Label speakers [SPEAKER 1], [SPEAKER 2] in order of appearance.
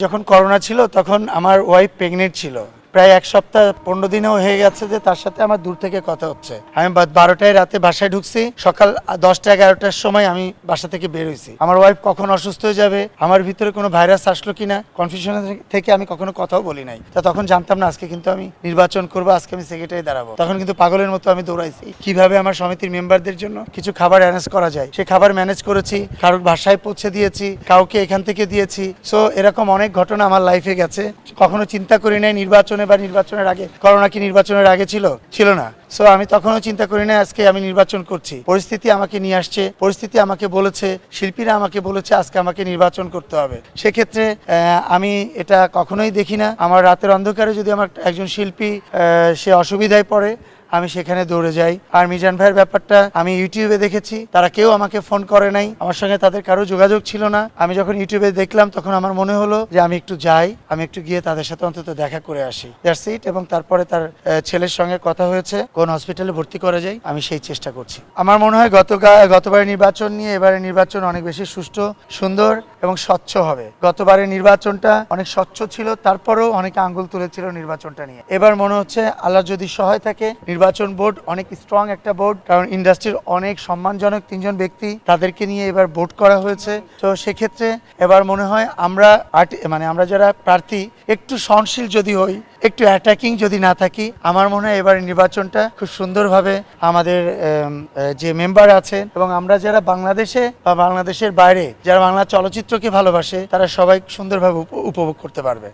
[SPEAKER 1] যখন করোনা ছিল তখন আমার ওয়াইফ প্রেগনেন্ট ছিল। প্রায় 1 সপ্তাহ 15 দিনও হয়ে গেছে যে তার সাথে আমার দূর থেকে কথা হচ্ছে। আমি 12টায় রাতে বাসায় ঢুকছি, সকাল 10টা 11টার সময় আমি বাসা থেকে বের হয়েছি। আমার ওয়াইফ কখন অসুস্থ হয়ে যাবে, আমার ভিতরে কোনো ভাইরাস আসলো কিনা, কনফিউশন থেকে আমি কখনো কথাও বলি নাই। তা তখন জানতাম না আজকে কিন্তু আমি নির্বাচন করবো, আজকে আমি সেক্রেটারি দাঁড়াবো। তখন কিন্তু পাগলের মতো আমি দৌড়াইছি কিভাবে আমার সমিতির মেম্বারদের জন্য কিছু খাবার অ্যারেঞ্জ করা যায়। সে খাবার ম্যানেজ করেছি, কারোর বাসায় পৌঁছে দিয়েছি, কাউকে এখান থেকে দিয়েছি। সো এরকম অনেক ঘটনা আমার লাইফে গেছে। কখনো চিন্তা করি নাই নির্বাচনে বা নির্বাচনের আগে, করোনা কি নির্বাচনের আগে ছিল না। সো আমি তখনও চিন্তা করি না আজকে আমি নির্বাচন করছি। পরিস্থিতি আমাকে নিয়ে আসছে, পরিস্থিতি আমাকে বলেছে, শিল্পীরা আমাকে বলেছে আজকে আমাকে নির্বাচন করতে হবে। সেক্ষেত্রে আমি এটা কখনোই দেখি না আমার রাতের অন্ধকারে যদি আমার একজন শিল্পী সে অসুবিধায় পড়ে আমি সেখানে দৌড়ে যাই। আর মিজান ভাইয়ের ব্যাপারটা আমি ইউটিউবে দেখেছি, তারা কেউ আমাকে ফোন করে নাই, আমার সঙ্গে তাদের কারো যোগাযোগ ছিল না। আমি যখন ইউটিউবে দেখলাম তখন আমার মনে হলো যে আমি একটু যাই, আমি একটু গিয়ে তাদের সাথে অন্তত দেখা করে আসি, দ্যাটস ইট। এবং তারপরে তার ছেলের সঙ্গে কথা হয়েছে কোন হসপিটালে ভর্তি করা যায়, আমি সেই চেষ্টা করছি। আমার মনে হয় গতবারের নির্বাচন নিয়ে এবারের নির্বাচন অনেক বেশি সুষ্ঠু, সুন্দর এবং স্বচ্ছ হবে। গতবারের নির্বাচনটা অনেক স্বচ্ছ ছিল, তারপরেও অনেকে আঙ্গুল তুলেছিল নির্বাচনটা নিয়ে। এবার মনে হচ্ছে আল্লাহ যদি সহায় থাকে, নির্বাচন বোর্ড অনেক স্ট্রং একটা বোর্ড, কারণ ইন্ডাস্ট্রির অনেক সম্মানজনক 3জন ব্যক্তি, তাদেরকে নিয়ে এবার ভোট করা হয়েছে। তো সেক্ষেত্রে এবার মনে হয় আমরা আমরা যারা প্রার্থী একটু সহনশীল যদি হই, একটু অ্যাটাকিং যদি না থাকি, আমার মনে হয় এবার নির্বাচনটা খুব সুন্দরভাবে আমাদের যে মেম্বার আছেন এবং আমরা যারা বাংলাদেশে বা বাংলাদেশের বাইরে যারা বাংলা চলচ্চিত্রকে ভালোবাসে তারা সবাই সুন্দরভাবে উপভোগ করতে পারবে।